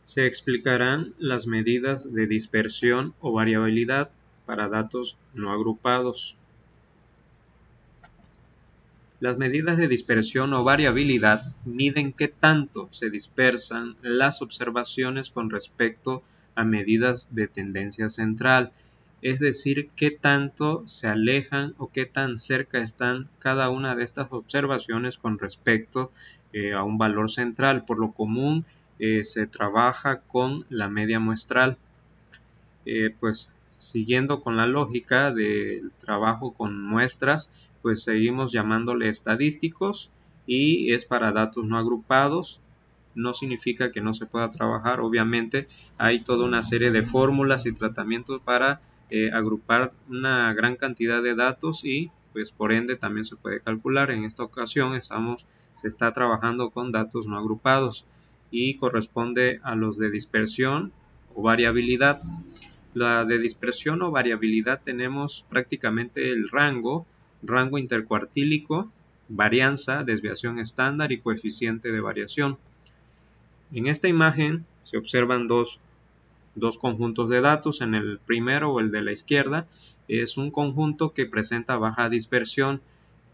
Se explicarán las medidas de dispersión o variabilidad para datos no agrupados. Las medidas de dispersión o variabilidad miden qué tanto se dispersan las observaciones con respecto a medidas de tendencia central, es decir, qué tanto se alejan o qué tan cerca están cada una de estas observaciones con respecto a un valor central. Por lo común se trabaja con la media muestral. Pues siguiendo con la lógica del trabajo con muestras, pues seguimos llamándole estadísticos y es para datos no agrupados. No significa que no se pueda trabajar, obviamente hay toda una serie de fórmulas y tratamientos para agrupar una gran cantidad de datos y pues por ende también se puede calcular. En esta ocasión se está trabajando con datos no agrupados y corresponde a los de dispersión o variabilidad. La de dispersión o variabilidad tenemos prácticamente el rango intercuartílico, varianza, desviación estándar y coeficiente de variación. En esta imagen se observan dos conjuntos de datos. En el primero o el de la izquierda es un conjunto que presenta baja dispersión.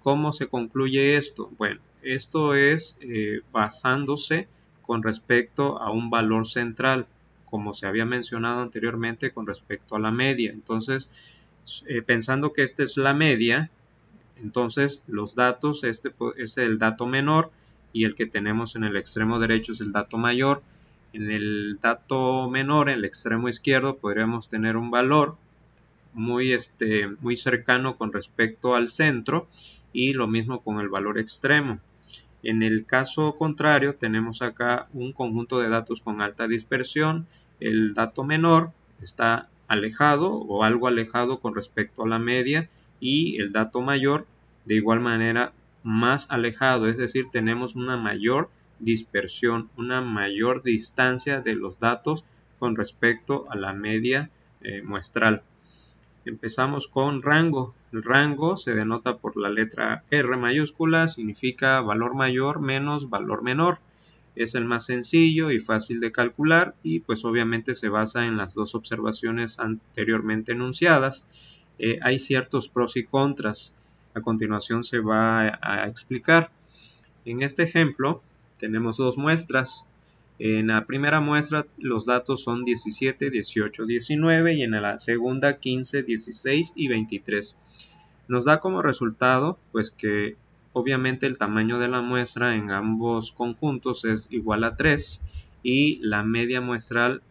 ¿Cómo se concluye esto? Bueno, esto es basándose con respecto a un valor central, como se había mencionado anteriormente con respecto a la media. Entonces, pensando que esta es la media, entonces los datos, este es el dato menor y el que tenemos en el extremo derecho es el dato mayor. En el dato menor, en el extremo izquierdo, podríamos tener un valor muy cercano con respecto al centro y lo mismo con el valor extremo. En el caso contrario, tenemos acá un conjunto de datos con alta dispersión. El dato menor está alejado o algo alejado con respecto a la media y el dato mayor de igual manera más alejado, es decir, tenemos una mayor dispersión, una mayor distancia de los datos con respecto a la media muestral. Empezamos con rango. El rango se denota por la letra R mayúscula, significa valor mayor menos valor menor. Es el más sencillo y fácil de calcular y pues obviamente se basa en las dos observaciones anteriormente enunciadas. Hay ciertos pros y contras. A continuación se va a explicar. En este ejemplo tenemos dos muestras. En la primera muestra los datos son 17, 18, 19 y en la segunda 15, 16 y 23. Nos da como resultado pues que obviamente el tamaño de la muestra en ambos conjuntos es igual a 3 y la media muestral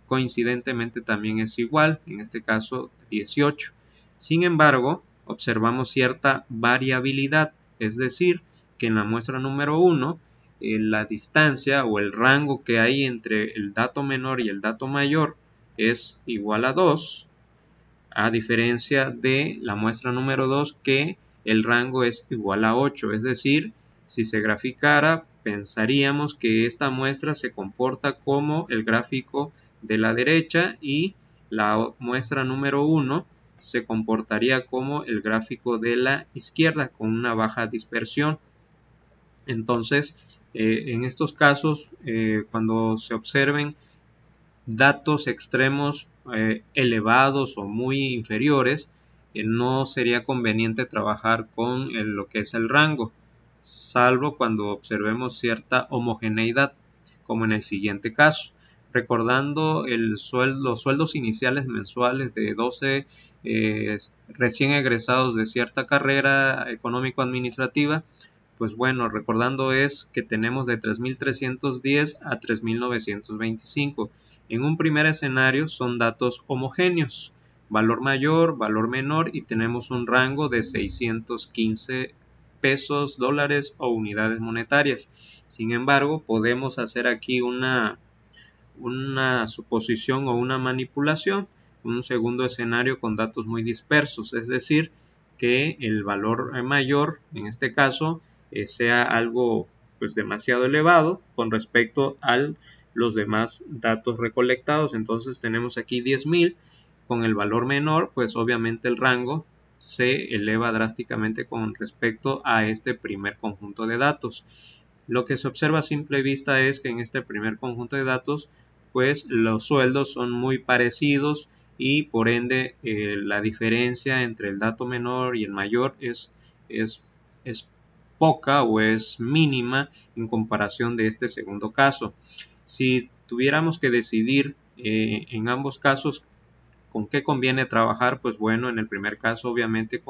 coincidentemente también es igual, en este caso 18. Sin embargo, observamos cierta variabilidad, es decir, que en la muestra número 1 la distancia o el rango que hay entre el dato menor y el dato mayor es igual a 2, a diferencia de la muestra número 2 que el rango es igual a 8, es decir, si se graficara pensaríamos que esta muestra se comporta como el gráfico de la derecha y la muestra número 1 se comportaría como el gráfico de la izquierda con una baja dispersión. Entonces, en estos casos, cuando se observen datos extremos elevados o muy inferiores, no sería conveniente trabajar con lo que es el rango, salvo cuando observemos cierta homogeneidad, como en el siguiente caso. Recordando los sueldos iniciales mensuales de 12 recién egresados de cierta carrera económico-administrativa, pues bueno, recordando es que tenemos de 3.310 a 3.925. En un primer escenario son datos homogéneos, valor mayor, valor menor y tenemos un rango de 615 pesos, dólares o unidades monetarias. Sin embargo, podemos hacer aquí una suposición o una manipulación, un segundo escenario con datos muy dispersos, es decir, que el valor mayor, en este caso, sea algo pues demasiado elevado con respecto a los demás datos recolectados. Entonces tenemos aquí 10.000, con el valor menor, pues obviamente el rango se eleva drásticamente con respecto a este primer conjunto de datos. Lo que se observa a simple vista es que en este primer conjunto de datos pues los sueldos son muy parecidos y por ende la diferencia entre el dato menor y el mayor es, es poca o es mínima en comparación de este segundo caso. Si tuviéramos que decidir en ambos casos con qué conviene trabajar, pues bueno, en el primer caso obviamente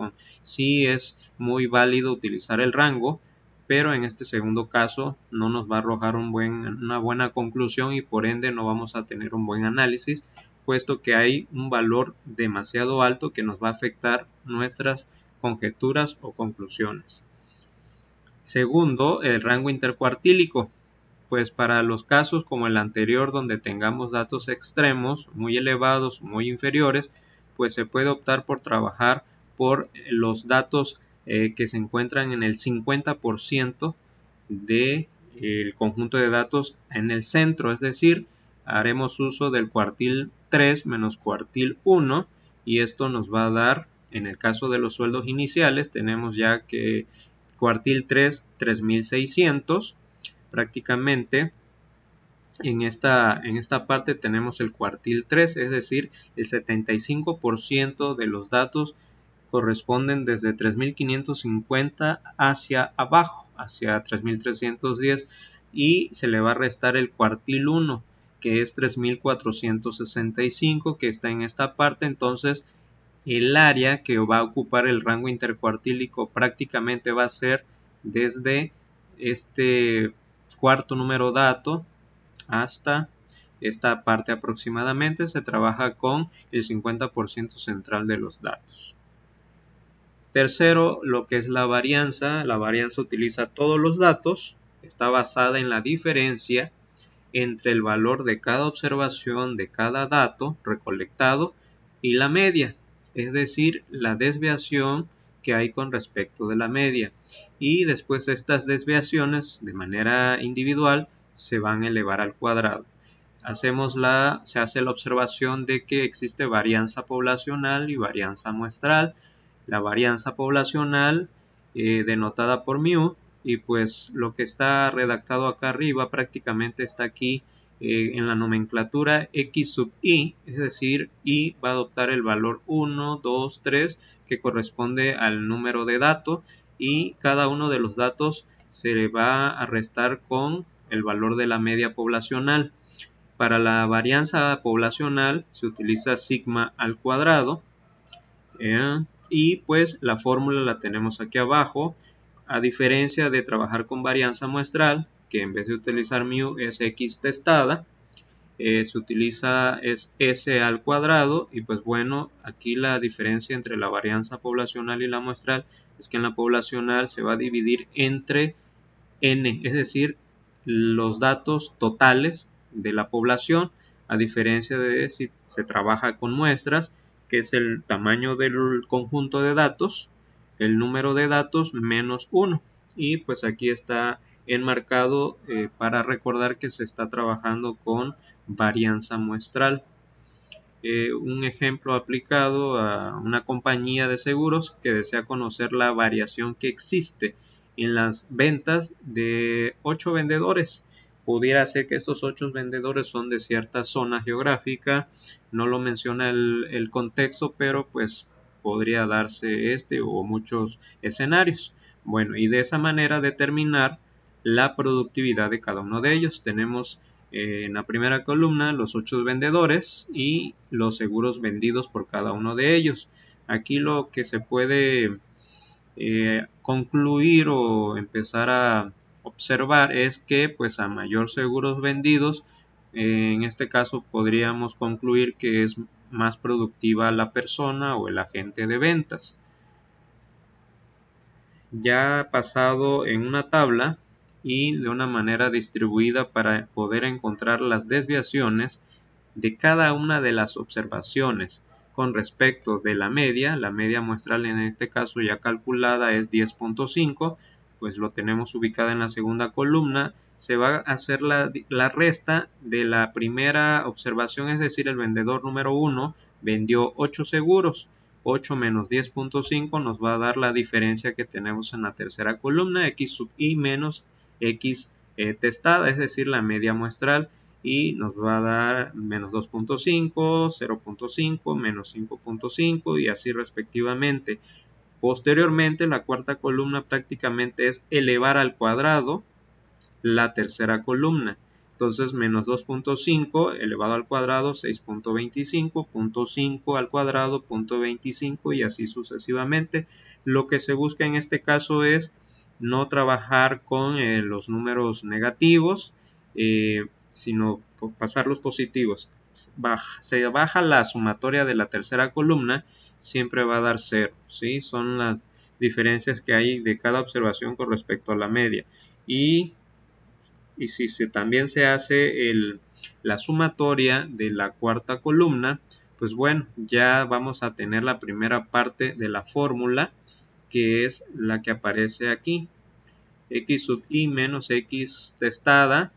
sí es muy válido utilizar el rango, pero en este segundo caso no nos va a arrojar una buena conclusión y por ende no vamos a tener un buen análisis, puesto que hay un valor demasiado alto que nos va a afectar nuestras conjeturas o conclusiones. Segundo, el rango intercuartílico. Pues para los casos como el anterior donde tengamos datos extremos muy elevados, muy inferiores, pues se puede optar por trabajar por los datos que se encuentran en el 50% del conjunto de datos en el centro, es decir, haremos uso del cuartil 3 menos cuartil 1 y esto nos va a dar, en el caso de los sueldos iniciales, tenemos ya que cuartil 3, 3600. Prácticamente en esta parte tenemos el cuartil 3, es decir, el 75% de los datos corresponden desde 3550 hacia abajo, hacia 3310, y se le va a restar el cuartil 1, que es 3465, que está en esta parte. Entonces el área que va a ocupar el rango intercuartílico prácticamente va a ser desde este cuarto número dato hasta esta parte aproximadamente. Se trabaja con el 50% central de los datos. Tercero, lo que es la varianza. La varianza utiliza todos los datos, está basada en la diferencia entre el valor de cada observación de cada dato recolectado y la media, es decir, la desviación que hay con respecto de la media, y después estas desviaciones de manera individual se van a elevar al cuadrado. Se hace la observación de que existe varianza poblacional y varianza muestral. La varianza poblacional denotada por μ, y pues lo que está redactado acá arriba prácticamente está aquí en la nomenclatura x sub i, es decir, i va a adoptar el valor 1, 2, 3 que corresponde al número de dato, y cada uno de los datos se le va a restar con el valor de la media poblacional. Para la varianza poblacional se utiliza sigma al cuadrado, y pues la fórmula la tenemos aquí abajo. A diferencia de trabajar con varianza muestral, que en vez de utilizar μ es x testada, se utiliza es s al cuadrado, y pues bueno, aquí la diferencia entre la varianza poblacional y la muestral es que en la poblacional se va a dividir entre n, es decir, los datos totales de la población, a diferencia de si se trabaja con muestras, que es el tamaño del conjunto de datos, el número de datos menos 1. Y pues aquí está enmarcado para recordar que se está trabajando con varianza muestral. Un ejemplo aplicado a una compañía de seguros que desea conocer la variación que existe en las ventas de 8 vendedores. Pudiera ser que estos 8 vendedores son de cierta zona geográfica, no lo menciona el contexto, pero pues podría darse este o muchos escenarios. Bueno, y de esa manera determinar la productividad de cada uno de ellos. Tenemos en la primera columna los 8 vendedores y los seguros vendidos por cada uno de ellos. Aquí lo que se puede concluir o empezar a observar es que pues a mayor seguros vendidos, en este caso podríamos concluir que es más productiva la persona o el agente de ventas. Ya pasado en una tabla y de una manera distribuida para poder encontrar las desviaciones de cada una de las observaciones con respecto de la media muestral en este caso ya calculada es 10.5, pues lo tenemos ubicada en la segunda columna. Se va a hacer la resta de la primera observación, es decir, el vendedor número 1 vendió 8 seguros. 8 menos 10.5 nos va a dar la diferencia que tenemos en la tercera columna, x sub i menos x testada, es decir, la media muestral. y nos va a dar menos 2.5, 0.5, menos 5.5 y así respectivamente. Posteriormente, la cuarta columna prácticamente es elevar al cuadrado la tercera columna. Entonces, menos 2.5 elevado al cuadrado, 6.25, 0.5 al cuadrado, 0.25 y así sucesivamente. Lo que se busca en este caso es no trabajar con los números negativos, sino pasar los positivos. Se baja la sumatoria de la tercera columna, siempre va a dar 0, ¿sí? Son las diferencias que hay de cada observación con respecto a la media. Y si también se hace la sumatoria de la cuarta columna, pues bueno, ya vamos a tener la primera parte de la fórmula, que es la que aparece aquí. X sub i menos x testada,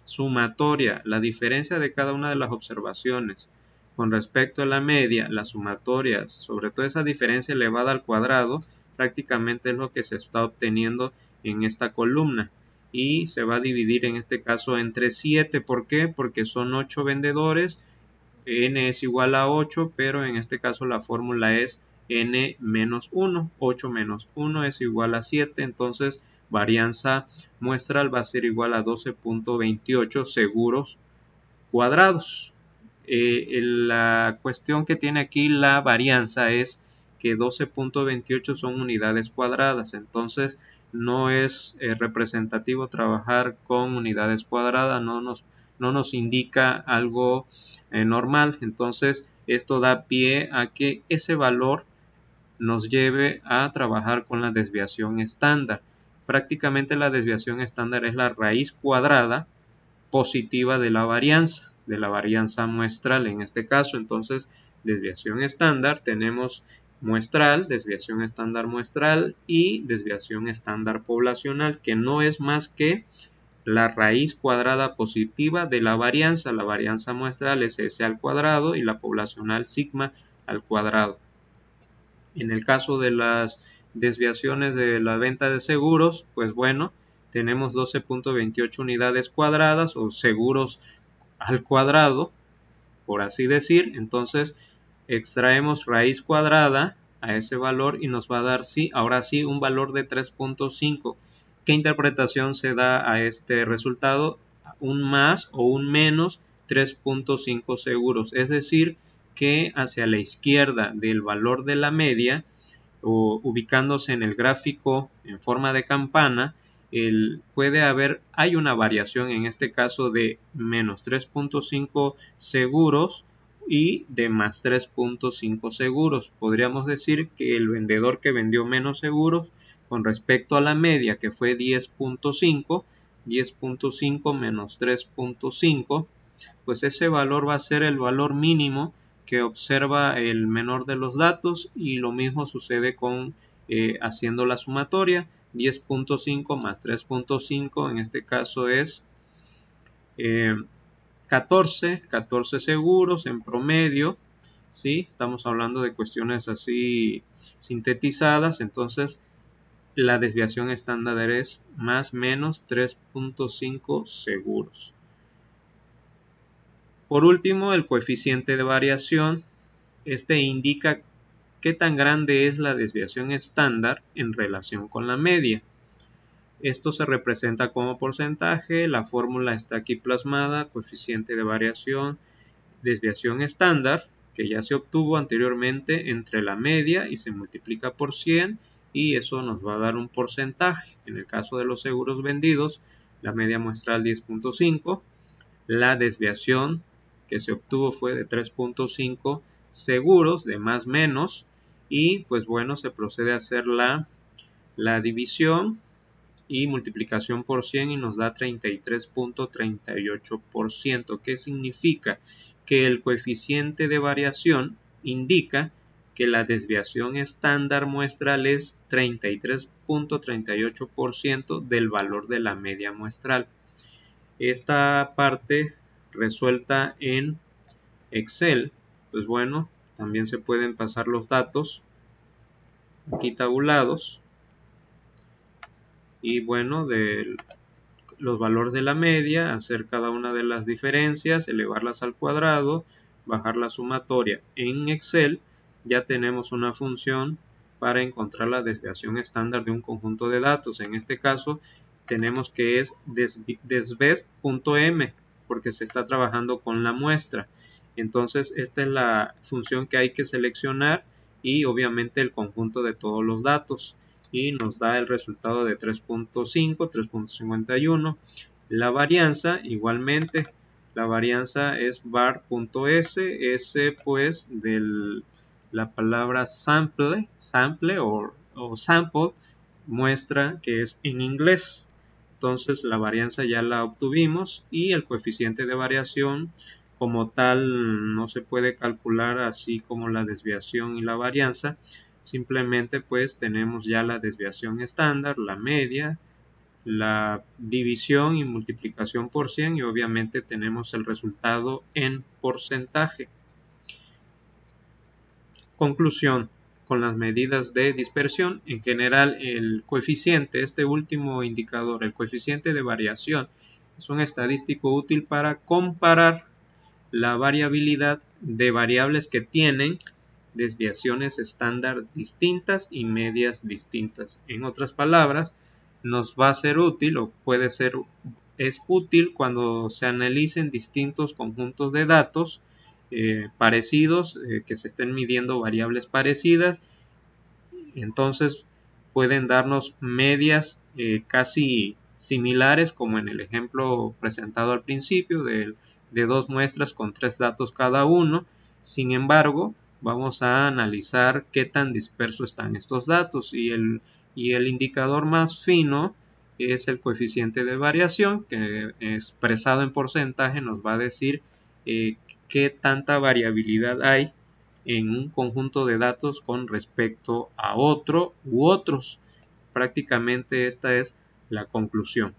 sumatoria, la diferencia de cada una de las observaciones con respecto a la media, las sumatorias, sobre todo esa diferencia elevada al cuadrado, prácticamente es lo que se está obteniendo en esta columna y se va a dividir en este caso entre 7. ¿Por qué? Porque son 8 vendedores, n es igual a 8, pero en este caso la fórmula es n menos 1, 8 menos 1 es igual a 7, entonces varianza muestral va a ser igual a 12.28 seguros cuadrados. La cuestión que tiene aquí la varianza es que 12.28 son unidades cuadradas, entonces no es representativo trabajar con unidades cuadradas, no nos indica algo normal, entonces esto da pie a que ese valor nos lleve a trabajar con la desviación estándar. Prácticamente la desviación estándar es la raíz cuadrada positiva de la varianza muestral en este caso. Entonces, desviación estándar tenemos muestral, desviación estándar muestral y desviación estándar poblacional, que no es más que la raíz cuadrada positiva de la varianza. La varianza muestral es S al cuadrado y la poblacional sigma al cuadrado. En el caso de las desviaciones de la venta de seguros, pues bueno, tenemos 12.28 unidades cuadradas o seguros al cuadrado, por así decir. Entonces extraemos raíz cuadrada a ese valor y nos va a dar, sí, ahora sí, un valor de 3.5. ¿Qué interpretación se da a este resultado? Un más o un menos 3.5 seguros, es decir, que hacia la izquierda del valor de la media, o ubicándose en el gráfico en forma de campana, hay una variación en este caso de menos 3.5 seguros y de más 3.5 seguros. Podríamos decir que el vendedor que vendió menos seguros con respecto a la media, que fue 10.5 menos 3.5, pues ese valor va a ser el valor mínimo que observa el menor de los datos, y lo mismo sucede con haciendo la sumatoria. 10.5 más 3.5 en este caso es 14 seguros en promedio, ¿sí? Estamos hablando de cuestiones así sintetizadas, entonces la desviación estándar es más menos 3.5 seguros. Por último, el coeficiente de variación. Este indica qué tan grande es la desviación estándar en relación con la media. Esto se representa como porcentaje. La fórmula está aquí plasmada: coeficiente de variación, desviación estándar, que ya se obtuvo anteriormente entre la media y se multiplica por 100, y eso nos va a dar un porcentaje. En el caso de los seguros vendidos, la media muestral 10.5, la desviación que se obtuvo fue de 3.5 seguros, de más menos, y pues bueno, se procede a hacer la división y multiplicación por 100 y nos da 33.38%. ¿Qué significa? Que el coeficiente de variación indica que la desviación estándar muestral es 33.38% del valor de la media muestral. Esta parte resuelta en Excel, pues bueno, también se pueden pasar los datos aquí tabulados, y bueno, los valores de la media, hacer cada una de las diferencias, elevarlas al cuadrado, bajar la sumatoria. En Excel ya tenemos una función para encontrar la desviación estándar de un conjunto de datos. En este caso tenemos que es desbest.m porque se está trabajando con la muestra. Entonces esta es la función que hay que seleccionar y obviamente el conjunto de todos los datos y nos da el resultado de 3.5, 3.51. La varianza igualmente, la varianza es var.s, s pues de la palabra sample o sample muestra que es en inglés. Entonces la varianza ya la obtuvimos y el coeficiente de variación como tal no se puede calcular así como la desviación y la varianza. Simplemente pues tenemos ya la desviación estándar, la media, la división y multiplicación por 100 y obviamente tenemos el resultado en porcentaje. Conclusión. Con las medidas de dispersión, en general el coeficiente, este último indicador, el coeficiente de variación, es un estadístico útil para comparar la variabilidad de variables que tienen desviaciones estándar distintas y medias distintas. En otras palabras, nos va a ser útil o puede ser, es útil cuando se analicen distintos conjuntos de datos parecidos, que se estén midiendo variables parecidas. Entonces pueden darnos medias casi similares como en el ejemplo presentado al principio de dos muestras con 3 datos cada uno. Sin embargo, vamos a analizar qué tan dispersos están estos datos y el indicador más fino es el coeficiente de variación que expresado en porcentaje nos va a decir qué tanta variabilidad hay en un conjunto de datos con respecto a otro u otros. Prácticamente esta es la conclusión.